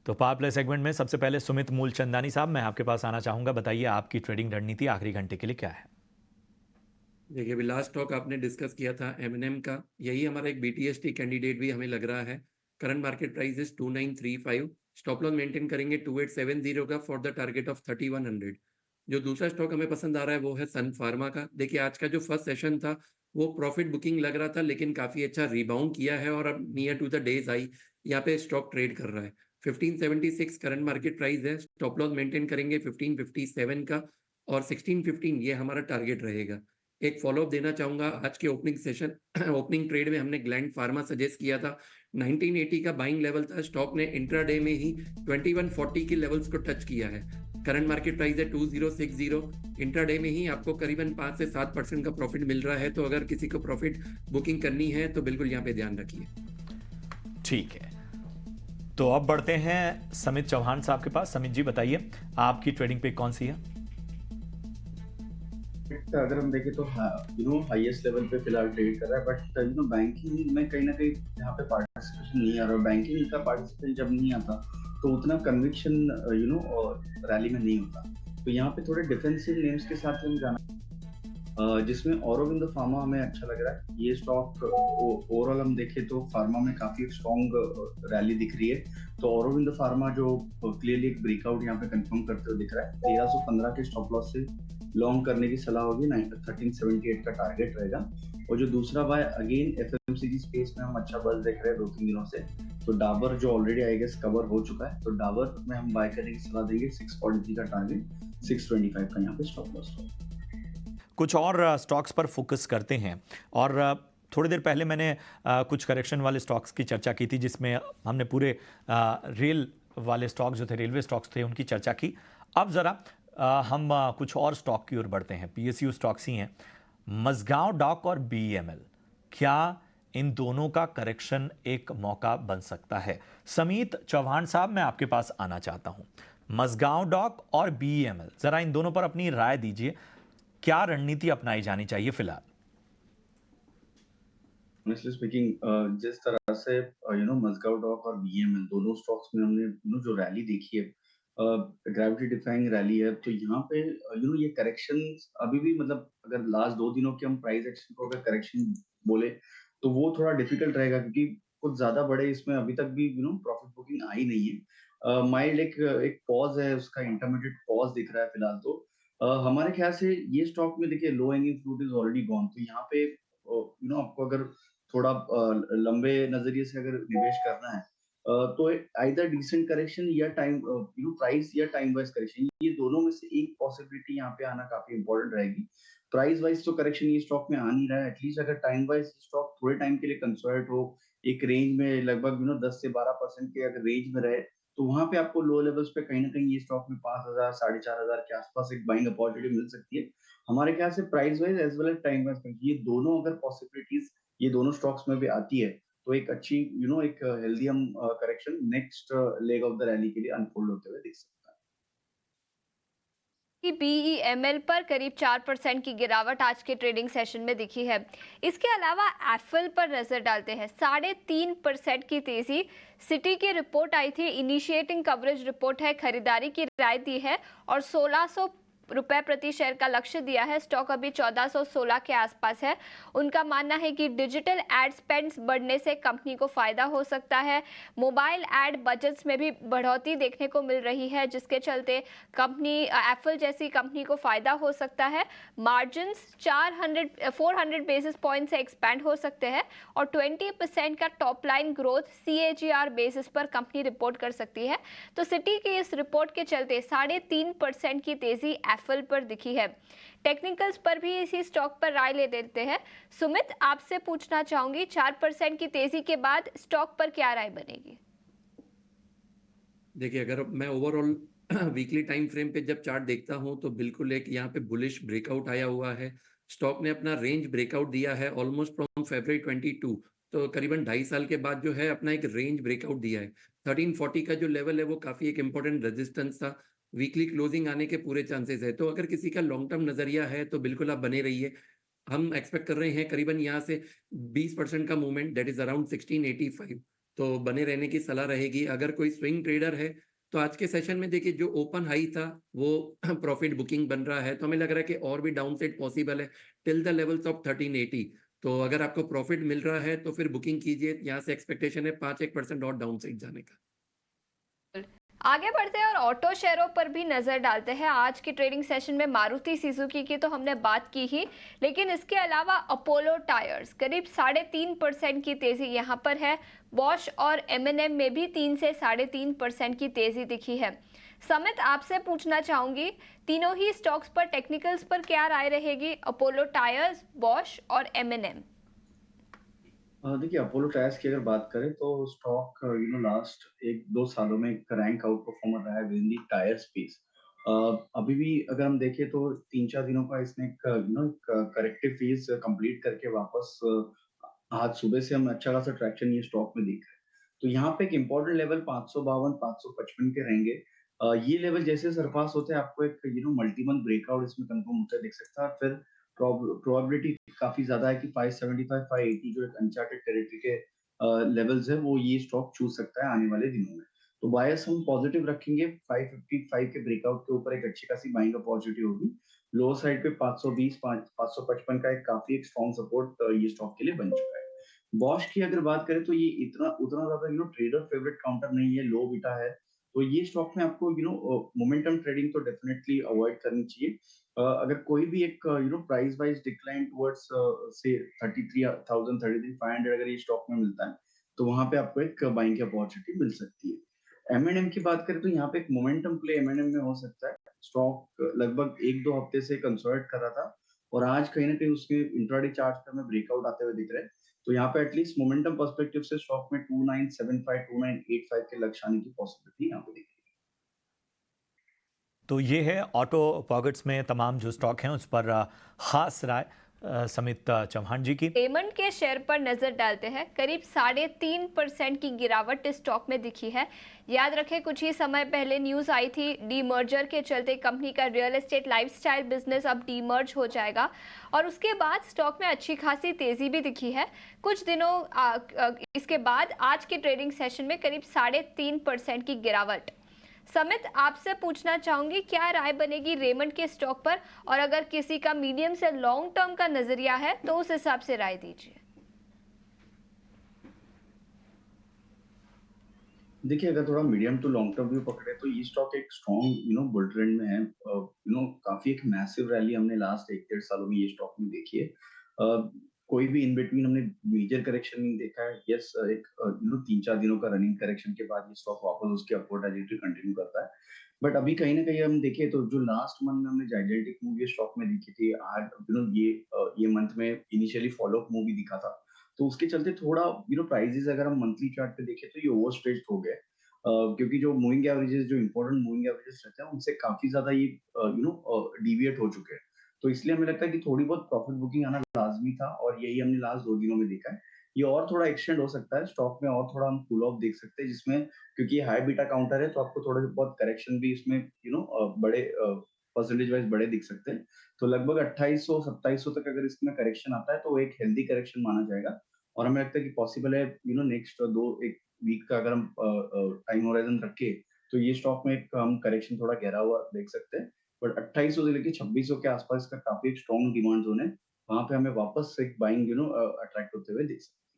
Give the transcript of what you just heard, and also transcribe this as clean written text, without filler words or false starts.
तो power play segment में सबसे पहले सुमित मूलचंदानी साहब, मैं आपके पास आना चाहूंगा। बताइए आपकी ट्रेडिंग रणनीति आखिरी घंटे के लिए क्या है? देखिए, अभी लास्ट स्टॉक आपने डिस्कस किया था एमएनएम का। यही हमारा एक बीटीएसटी कैंडिडेट भी हमें लग रहा है। Current market price is 2935। Stop loss maintain करेंगे 2870 का फॉर द टारगेट ऑफ 3100। जो दूसरा स्टॉक हमें पसंद आ रहा है वो है सन फार्मा का। देखिए, आज का जो फर्स्ट सेशन था वो प्रॉफिट बुकिंग लग रहा था, लेकिन काफी अच्छा रिबाउंड किया है और अब near to the days I यहाँ पे स्टॉक ट्रेड कर रहा है। 1576 करंट मार्केट प्राइस है। स्टॉप लॉस मेंटेन करेंगे 1557 का, और 1615 ये हमारा टारगेट रहेगा। एक फॉलोअप देना चाहूंगा, आज के ओपनिंग सेशन ओपनिंग ट्रेड में हमने ग्लैंड फार्मा सजेस्ट किया था। 1980 का बाइंग लेवल था। स्टॉक ने इंट्राडे में ही 2140 के लेवल्स को टच किया है। करंट मार्केट प्राइस है 2060। इंट्राडे में ही आपको करीबन 5 से 7% का प्रॉफिट मिल रहा है, तो अगर किसी को प्रॉफिट बुकिंग करनी है तो बिल्कुल यहाँ पे ध्यान रखिए। ठीक है, तो अब बढ़ते हैं समित चौहान साहब के पास। समित जी बताइए आपकी ट्रेडिंग पे कौन सी है? अगर हम देखें तो हाईएस्ट लेवल पे फिलहाल ट्रेड कर रहा है, बट बैंकिंग में कहीं ना कहीं यहाँ पे पार्टिसिपेशन नहीं आ रहा। बैंकिंग का पार्टिसिपेशन जब नहीं आता तो उतना कन्विक्शन रैली में नहीं होता। तो यहाँ पे थोड़े डिफेंसिव नेम्स के साथ हम जाना, जिसमें ऑरोबिंदो फार्मा हमें अच्छा लग रहा है। ये स्टॉक ओवरऑल हम देखें तो फार्मा में काफी स्ट्रॉन्ग रैली दिख रही है। तो ऑरोबिंदो फार्मा जो क्लियरली एक ब्रेकआउट यहाँ पे कंफर्म करते हुए दिख रहा है। 1315 के स्टॉप लॉस से लॉन्ग करने की सलाह होगी। 1378 का टारगेट रहेगा। और जो दूसरा बाय अगेन एफएमसीजी स्पेस में हम अच्छा बज़ देख रहे हैं 2-3 दिनों से। तो डाबर जो ऑलरेडी आई गेस कवर हो चुका है, तो डाबर में हम बाय करने की सलाह देंगे। 643 का टारगेट, 625 का यहाँ पे स्टॉप लॉस होगा। कुछ और स्टॉक्स पर फोकस करते हैं। और थोड़ी देर पहले मैंने कुछ करेक्शन वाले स्टॉक्स की चर्चा की थी, जिसमें हमने पूरे रेल वाले स्टॉक्स जो थे, रेलवे स्टॉक्स थे, उनकी चर्चा की। अब ज़रा हम कुछ और स्टॉक की ओर बढ़ते हैं। पीएसयू स्टॉक्स ही हैं, मझगांव डॉक और बीईएमएल। क्या इन दोनों का करेक्शन एक मौका बन सकता है? समीत चौहान साहब, मैं आपके पास आना चाहता हूं। मझगांव डॉक और बीईएमएल, जरा इन दोनों पर अपनी राय दीजिए। क्या रणनीति अपनाई जानी चाहिए फिलहाल? ऑनेस्टली स्पीकिंग, जिस तरह से मज़गांव डॉक और बीईएमएल दोनों स्टॉक्स में हमने जो रैली देखी है, ग्रेविटी डिफाइंग रैली है। तो यहाँ पे ये करेक्शन अभी भी, मतलब अगर लास्ट 2 दिनों के हम प्राइस एक्शन को अगर करेक्शन बोले तो वो थोड़ा डिफिकल्ट रहेगा, क्योंकि कुछ ज्यादा बड़े इसमें अभी तक भी प्रॉफिट बुकिंग आई नहीं है। माइल्ड एक एक पॉज है, उसका इंटरमीडिएट पॉज दिख रहा है फिलहाल। तो हमारे ख्याल से ये स्टॉक में देखिए low hanging fruit is already gone. तो यहाँ पे आपको अगर थोड़ा लंबे नजरिए से अगर निवेश करना है, तो आइदर डिसेंट करेक्शन या टाइम प्राइस या टाइम वाइज करेक्शन, ये दोनों में से एक पॉसिबिलिटी यहाँ पे आना काफी इंपॉर्टेंट रहेगी। प्राइस वाइज तो करेक्शन ये स्टॉक में आ नहीं रहा है। एटलीस्ट अगर टाइम वाइज स्टॉक थोड़े टाइम के लिए कंसोलिडेट हो, एक रेंज में लगभग 10 से 12% के अगर रेंज में रहे, तो वहां पे आपको लो लेवल्स पे कहीं ना कहीं ये स्टॉक में 5,000 4,500 के आसपास एक बाइंग अपॉर्चुनिटी मिल सकती है। हमारे ख्याल से price wise as well as time wise, ये दोनों अगर पॉसिबिलिटीज ये दोनों स्टॉक्स में भी आती है, तो एक अच्छी एक हेल्दी हम correction next leg of the rally के लिए अनफोल्ड होते हुए दिख सकता है। कि बीईएमएल पर करीब 4% की गिरावट आज के ट्रेडिंग सेशन में दिखी है। इसके अलावा एप्पल पर नजर डालते हैं, 3.5% की तेजी। सिटी की रिपोर्ट आई थी, इनिशिएटिंग कवरेज रिपोर्ट है, खरीदारी की राय दी है और 1600 रुपए प्रति शेयर का लक्ष्य दिया है। स्टॉक अभी 1416 के आसपास है। उनका मानना है कि डिजिटल एड स्पेंड्स बढ़ने से कंपनी को फायदा हो सकता है। मोबाइल एड बजट्स में भी बढ़ोतरी देखने को मिल रही है, जिसके चलते कंपनी एप्पल जैसी कंपनी को फायदा हो सकता है। मार्जिन्स 400 बेसिस पॉइंट से एक्सपैंड हो सकते हैं और 20% का top line growth CAGR basis पर कंपनी रिपोर्ट कर सकती है। तो सिटी की इस रिपोर्ट के चलते 3.5% की तेजी एप्पल पर दिखी है। टेक्निकल्स पर भी इसी स्टॉक पर राय ले लेते हैं। सुमित, आपसे पूछना चाहूंगी, 4% की तेजी के बाद स्टॉक पर क्या राय बनेगी? देखिए, अगर मैं ओवरऑल वीकली टाइम फ्रेम पे जब चार्ट देखता हूं तो बिल्कुल एक यहाँ पे बुलिश ब्रेकआउट आया हुआ है। स्टॉक ने अपना रेंज ब्रेकआउट दिया है ऑलमोस्ट फ्रॉम February 22। तो करीबन 2.5 साल के बाद जो है अपना एक रेंज ब्रेकआउट दिया है। 1340 का जो लेवल है वो काफी एक इंपॉर्टेंट रेजिस्टेंस था। वीकली क्लोजिंग आने के पूरे चांसेस है। तो अगर किसी का लॉन्ग टर्म नजरिया है तो बिल्कुल आप बने रहिए। हम एक्सपेक्ट कर रहे हैं करीबन यहाँ से 20% का मूवमेंट, दैट इज अराउंड 1685। तो बने रहने की सलाह रहेगी। अगर कोई स्विंग ट्रेडर है, तो आज के सेशन में देखिए जो ओपन हाई था, वो प्रॉफिट बुकिंग बन रहा है, तो हमें लग रहा है कि और भी डाउन साइड पॉसिबल है टिल द लेवल्स ऑफ 1380। तो अगर आपको प्रॉफिट मिल रहा है, तो फिर बुकिंग कीजिए। यहाँ से एक्सपेक्टेशन है 5-1% और डाउन साइड जाने का। आगे बढ़ते हैं और ऑटो शेयरों पर भी नजर डालते हैं। आज की ट्रेडिंग सेशन में मारुति सुजुकी की तो हमने बात की ही, लेकिन इसके अलावा अपोलो टायर्स करीब 3.5% की तेजी यहां पर है। बॉश और एमएनएम में भी 3 से 3.5% की तेजी दिखी है। समित, आपसे पूछना चाहूंगी, तीनों ही स्टॉक्स पर टेक्निकल्स पर क्या राय रहेगी? अपोलो टायर्स, बॉश और एमएनएम। देखिए अपोलो टायर्स की अगर बात करें तो स्टॉक लास्ट 1-2 सालों में एक रैंक आउट परफॉर्मर रहा है with in the tyre space. अभी भी अगर हम देखें तो 3-4 दिनों का इसने एक करेक्टिव फेज कंप्लीट करके वापस आज सुबह से हम अच्छा खासा ट्रैक्शन ये स्टॉक में देख रहे हैं। तो यहाँ पे एक इम्पोर्टेंट लेवल 552 555 के रहेंगे। ये लेवल जैसे सरपास होते हैं आपको एक मल्टी मंथ ब्रेकआउट इसमें कंफर्म होता है दिख सकता है। फिर प्रोबेबिलिटी काफी ज्यादा है कि 575 580 जो एक अनचार्टेड टेरिटरी के लेवल्स है वो ये स्टॉक छू सकता है आने वाले दिनों में। तो बायस हम पॉजिटिव रखेंगे। 555 के ब्रेकआउट के ऊपर एक अच्छी खासी बाइंग अपॉर्चुनिटी होगी। लोअर साइड पे 520 555 का एक काफी एक स्ट्रॉन्ग सपोर्ट ये स्टॉक के लिए बन चुका है। बॉश की अगर बात करें तो ये इतना उतना ज्यादा ट्रेडर फेवरेट काउंटर नहीं है, लो बीटा है। तो ये स्टॉक में आपको मोमेंटम ट्रेडिंग तो डेफिनेटली अवॉइड करनी चाहिए। अगर कोई भी एक प्राइस वाइज डिक्लाइन टुवर्ड्स से 33,000 33,500 अगर ये स्टॉक में मिलता है, तो वहां पे आपको एक बाइंग की अपॉर्चुनिटी मिल सकती है। एमएनएम की बात करें तो यहाँ पे एक मोमेंटम प्ले एमएनएम में हो सकता है। स्टॉक लगभग 1-2 हफ्ते से कंसोलिडेट कर रहा था और आज कहीं ना कहीं उसके इंट्राडे चार्ट पे हमें ब्रेकआउट आते हुए दिख रहे हैं। तो यहाँ पे एटलीस्ट मोमेंटम पर्सपेक्टिव से स्टॉक में 2975 2985 के लक्ष्य आने की पॉसिबिलिटी यहाँ पे दिख रही है। तो ये है ऑटो पॉकेट्स में तमाम जो स्टॉक हैं उस पर खास राय समित चौहान जी की। रेमंड के शेयर पर नजर डालते हैं। करीब 3.5% की गिरावट इस स्टॉक में दिखी है। याद रखें, कुछ ही समय पहले न्यूज आई थी डीमर्जर के चलते कंपनी का रियल एस्टेट लाइफस्टाइल बिजनेस अब डीमर्ज हो जाएगा, और उसके बाद स्टॉक में अच्छी खासी तेजी भी दिखी है। कुछ दिनों इसके बाद आज के ट्रेडिंग सेशन में करीब 3.5% की गिरावट। समित, आपसे पूछना चाहूंगी, क्या राय बनेगी रेमंड के स्टॉक पर, और अगर किसी का मीडियम से लॉन्ग टर्म का नजरिया है तो उस हिसाब से राय दीजिए। देखिए अगर थोड़ा medium to long term view पकड़े तो ये स्टॉक एक स्ट्रॉन्ग बुल ट्रेंड में है। काफी एक मैसिव रैली हमने लास्ट 1-1.5 सालों में ये स्टॉक में देखी है। कोई भी इन बिटवीन हमने मेजर करेक्शन नहीं देखा है। यस, एक 3-4 दिनों का रनिंग करेक्शन के बाद ये स्टॉक वापस उसकी अपवर्ड ट्रैजेक्टरी कंटिन्यू करता है। बट अभी कहीं ना कहीं हम देखें तो जो लास्ट मंथ में हमने जाइजेंटिक मूव ये स्टॉक में देखी थी, आज ये मंथ में इनिशियली फॉलो अप मूव भी दिखा था। तो उसके चलते थोड़ा प्राइजेस अगर हम मंथली चार्ट पे देखें तो ये ओवर स्ट्रेच्ड हो गया है। क्योंकि जो मूविंग एवरेजेस जो इंपॉर्टेंट मूविंग एवरेजेस रहते हैं उनसे काफी ज्यादा ये डिविएट हो चुके हैं। तो इसलिए हमें लगता है कि थोड़ी बहुत प्रॉफिट बुकिंग आना लाजमी था और यही हमने लास्ट 2 दिनों में देखा है। ये और थोड़ा एक्सटेंड हो सकता है स्टॉक में, और थोड़ा हम कूल ऑफ देख सकते हैं जिसमें, क्योंकि ये हाई बीटा काउंटर है तो आपको थोड़े बहुत करेक्शन भी इसमें बड़े परसेंटेज वाइज बड़े दिख सकते हैं। तो लगभग 2800 2700 तक अगर इसमें करेक्शन आता है तो वो एक हेल्दी करेक्शन माना जाएगा। और हमें लगता है कि पॉसिबल है नेक्स्ट 1 वीक का अगर हम टाइम होराइजन रखे तो ये स्टॉक में एक हम करेक्शन थोड़ा गहरा हुआ देख सकते हैं। बट 2800 से लेके 2600 के आसपास का काफी एक स्ट्रॉन्ग डिमांड जोन है। वहां पे हमें वापस एक बाइंग अट्रैक्ट होते हुए देख सकते हैं।